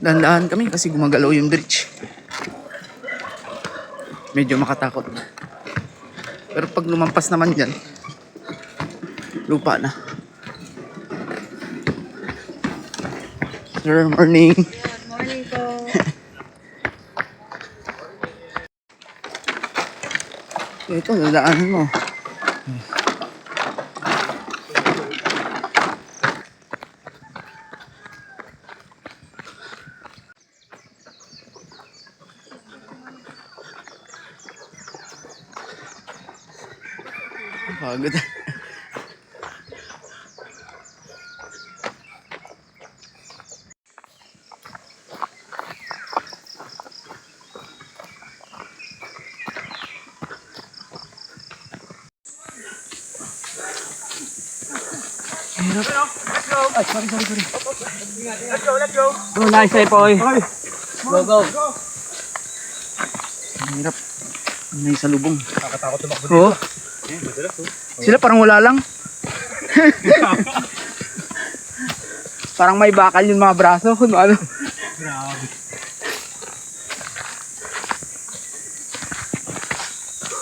Dahan-dahan kami kasi gumagalaw yung bridge. Medyo makatakot. Pero pag lumampas naman dyan, lupa na. Sir, morning. Good morning po. Ito, dadaanan mo. Pagod. Let's go. Ay, sorry. Let's go. Go, nice day, boy. Go. Ang hirap. May salubong. Nakakatakot tumakbo Oo. Sila parang wala lang. Parang may bakal yung mga braso. Kung ano. Grabe.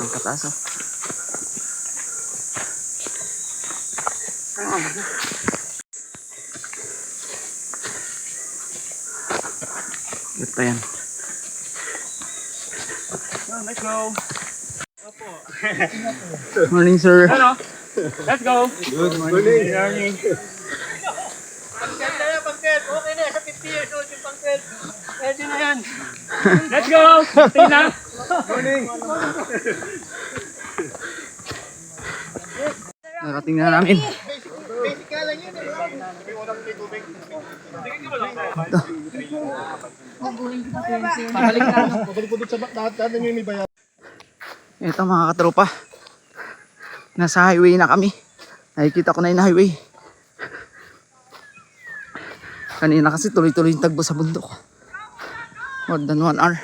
Ang kataas, oh. Ito yan. Let's go. Morning, sir. Ano? Let's go. Good morning. Good morning. Pangked na yan, pangked. Okay na, sa 50 years old yung pangked. Pwede na yan. Let's go. Tina. Morning. Narating na namin. Basic ka lang yun. Sabi mo lang may tubig. Tingin mo lang. Pabalik ko dito sa lahat ng may bayan. Ito mga katropa. Nasa highway na kami. Nakikita ko na yung highway. Kanina kasi tuloy-tuloy yung tagbo sa bundok. More than 1 hour.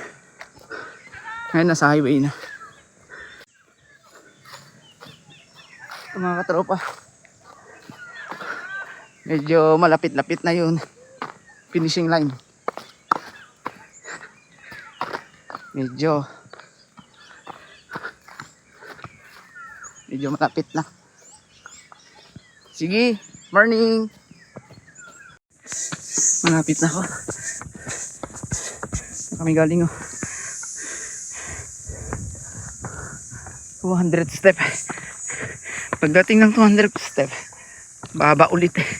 Ngayon nasa highway na. Ito mga katropa. Medyo malapit-lapit na yun. Finishing line. Medyo malapit na. Sige, morning. Malapit na ako. Saan kami galing, oh? 200 step. Pagdating ng 200 step, baba ulit eh.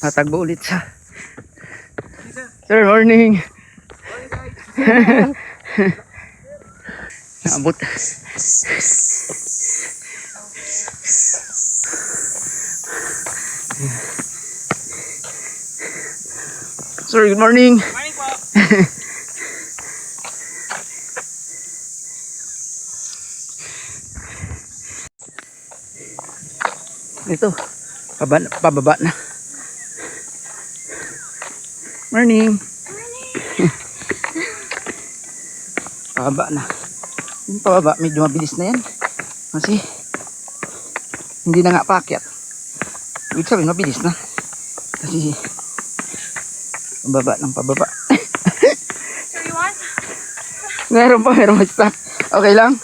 Tatagbo ulit siya. Sir, morning. Naabot. Sir, good morning. Morning po. Ito, pababa na. Morning. Pababa na. Yung pababa, medyo mabilis na yan. Kasi, hindi na nga paakyat. Ibig sabihin, mabilis na. Kasi, pababa ng pababa. Sir, you want? meron pa stock. Okay lang?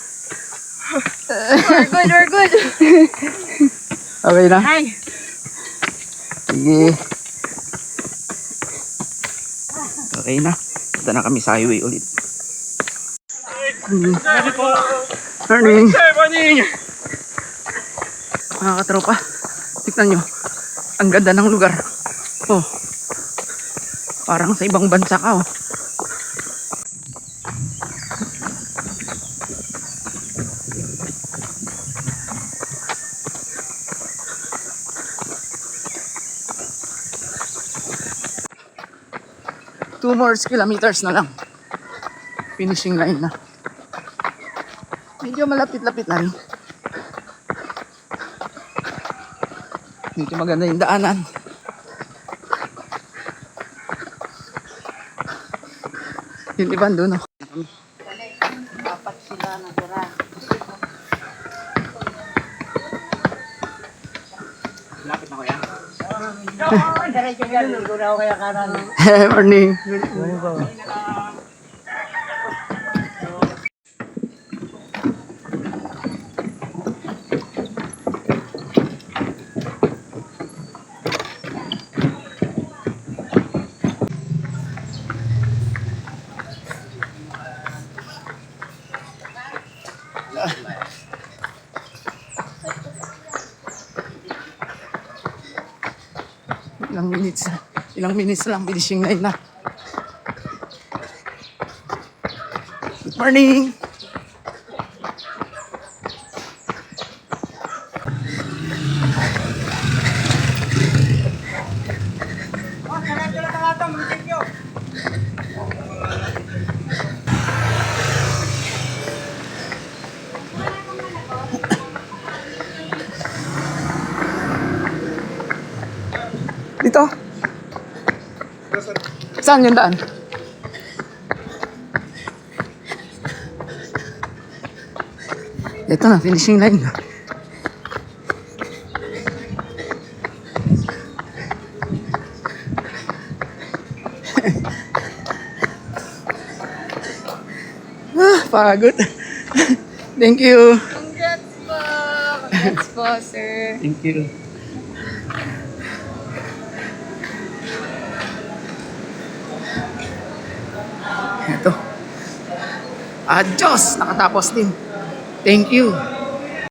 We're good. Okay na? Hi. Sige. Okay na. Punta na kami sa highway ulit. Ready po. Morning. Sir, morning. Mga katropa, tignan nyo. Ang ganda ng lugar. Oh. Parang sa ibang bansa ka, oh. 2 more kilometers na lang. Finishing line na. Medyo malapit-lapit na rin. Dito maganda yung daanan. Yung iba doon, oh. Dapat sila natira. Lapit na ko yan. Diretso yan, ligo na ako kaya kanan. Morning. Ilang minutes lang, finishing line na. Good morning! Dito. Saan yung daan? Ito na, finishing line na. Pagod. Thank you. Congrats po! Congrats po, sir. Thank you. Ito. Adios! Nakatapos din. Thank you.